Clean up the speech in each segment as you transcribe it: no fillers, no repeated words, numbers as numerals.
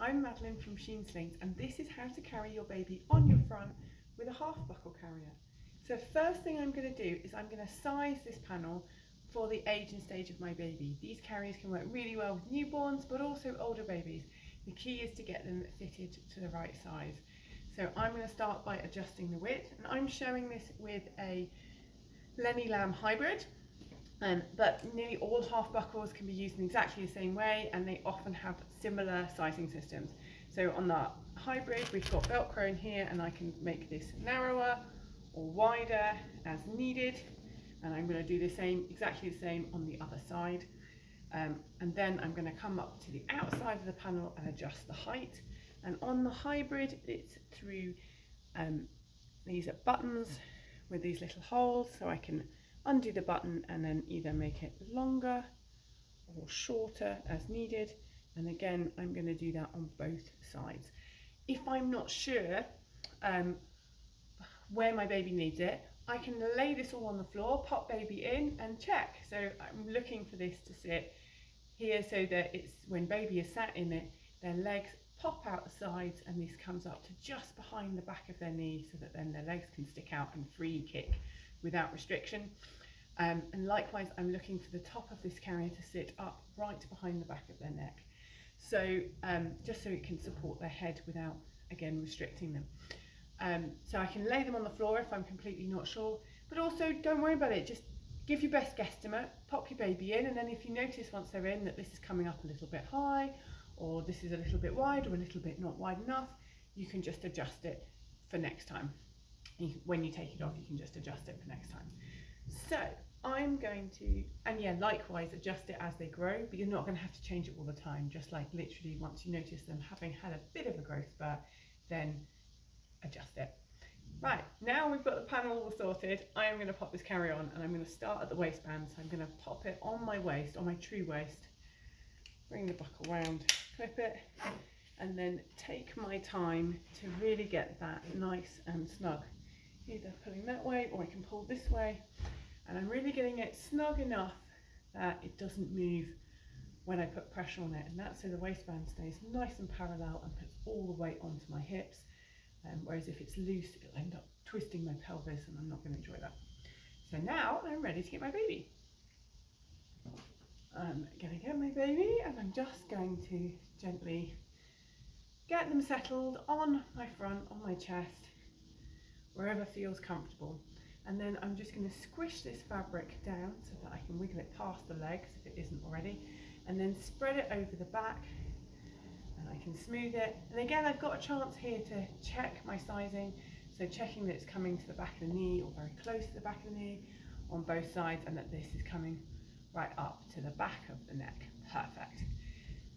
I'm Madeleine from Sheen Slings, and this is how to carry your baby on your front with a half buckle carrier. So first thing I'm going to do is I'm going to size this panel for the age and stage of my baby. These carriers can work really well with newborns but also older babies. The key is to get them fitted to the right size. So I'm going to start by adjusting the width, and I'm showing this with a Lenny Lamb Hybrid. But nearly all half buckles can be used in exactly the same way, and they often have similar sizing systems. So on the hybrid, we've got Velcro in here, and I can make this narrower or wider as needed. And I'm going to do the same, exactly the same on the other side. And then I'm going to come up to the outside of the panel and adjust the height. And on the hybrid, it's through these are buttons with these little holes, so I can undo the button and then either make it longer or shorter as needed. And again, I'm going to do that on both sides. If I'm not sure where my baby needs it, I can lay this all on the floor, pop baby in and check. So I'm looking for this to sit here so that it's when baby is sat in it, their legs pop out the sides and this comes up to just behind the back of their knee, so that then their legs can stick out and free kick without restriction. And likewise, I'm looking for the top of this carrier to sit up right behind the back of their neck. So just so it can support their head without, again, restricting them. So I can lay them on the floor if I'm completely not sure, but also don't worry about it. Just give your best guesstimate, pop your baby in, and then if you notice once they're in that this is coming up a little bit high, or this is a little bit wide or a little bit not wide enough, you can just adjust it for next time. When you take it off, you can just adjust it for next time. So I'm going to, and yeah, likewise adjust it as they grow, but you're not going to have to change it all the time. Just like literally once you notice them having had a bit of a growth spurt, then adjust it. Right, now we've got the panel all sorted, I am going to pop this carrier on, and I'm going to start at the waistband. So I'm going to pop it on my waist, on my true waist, bring the buckle round, clip it, and then take my time to really get that nice and snug. Either pulling that way or I can pull this way, and I'm really getting it snug enough that it doesn't move when I put pressure on it, and that's so the waistband stays nice and parallel and puts all the weight onto my hips. Whereas if it's loose, it'll end up twisting my pelvis, and I'm not going to enjoy that. So now I'm ready to get my baby. I'm going to get my baby, and I'm just going to gently get them settled on my front, on my chest, wherever feels comfortable. And then I'm just going to squish this fabric down so that I can wiggle it past the legs if it isn't already, and then spread it over the back, and I can smooth it. And again, I've got a chance here to check my sizing, so checking that it's coming to the back of the knee or very close to the back of the knee on both sides, and that this is coming right up to the back of the neck. Perfect.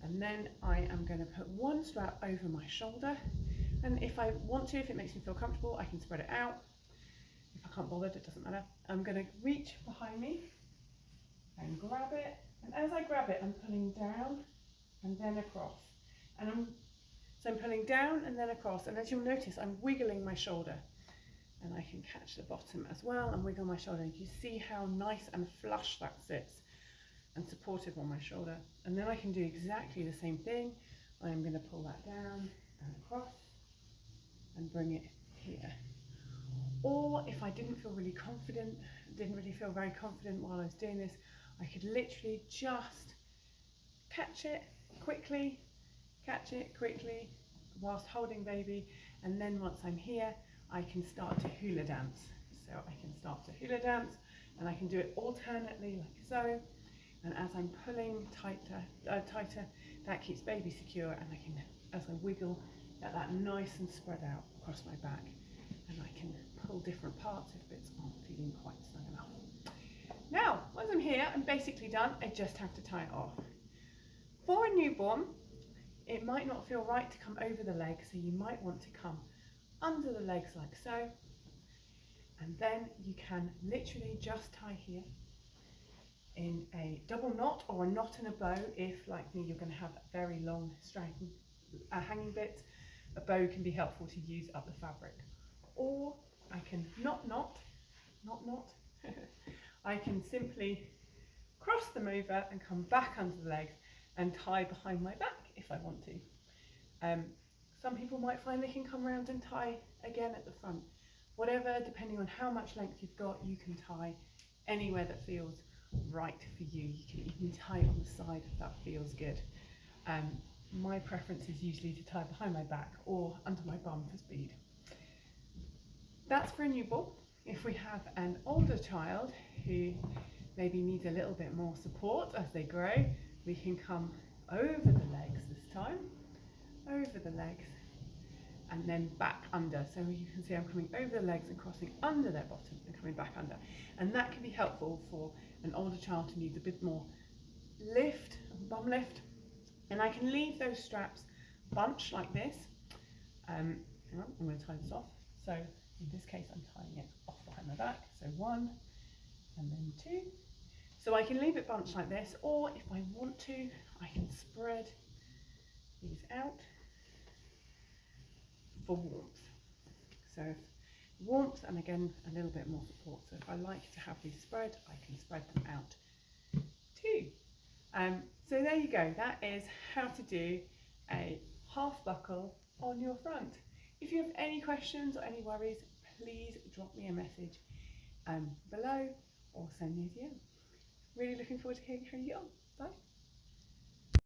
And then I am going to put one strap over my shoulder, and if I want to, if it makes me feel comfortable, I can spread it out. If I can't bother, it doesn't matter. I'm going to reach behind me and grab it, and as I grab it, I'm pulling down and then across. And I'm pulling down and then across, and as you'll notice, I'm wiggling my shoulder, and I can catch the bottom as well and wiggle my shoulder. You see how nice and flush that sits and supportive on my shoulder. And then I can do exactly the same thing. I'm going to pull that down and across and bring it here. Or if I didn't feel really confident, didn't really feel very confident while I was doing this, I could literally just catch it quickly whilst holding baby, and then once I'm here, I can start to hula dance. So I can start to hula dance, and I can do it alternately like so. And as I'm pulling tighter, that keeps baby secure, and I can, as I wiggle, get that nice and spread out across my back, and I can pull different parts if bits aren't feeling quite snug enough. Now, once I'm here, I'm basically done. I just have to tie it off. For a newborn, it might not feel right to come over the legs, so you might want to come under the legs like so, and then you can literally just tie here in a double knot or a knot in a bow. If, like me, you're going to have very long hanging bits, a bow can be helpful to use up the fabric. Or I can not knot, I can simply cross them over and come back under the legs and tie behind my back if I want to. Some people might find they can come around and tie again at the front. Whatever, depending on how much length you've got, you can tie anywhere that feels right for you. You can even tie it on the side if that feels good. My preference is usually to tie behind my back or under my bum for speed. That's for a newborn. If we have an older child who maybe needs a little bit more support as they grow, we can come over the legs this time, over the legs, and then back under. So you can see I'm coming over the legs and crossing under their bottom and coming back under. And that can be helpful for an older child who needs a bit more lift, bum lift. And I can leave those straps bunched like this. Hang on, I'm going to tie this off. So in this case, I'm tying it off behind my back. So 1 and then 2. So I can leave it bunched like this, or if I want to, I can spread these out for warmth. So warmth, and again, a little bit more support. So if I like to have these spread, I can spread them out too. So there you go. That is how to do a half buckle on your front. If you have any questions or any worries, please drop me a message below or send me a DM. Really looking forward to hearing how you get on. Bye.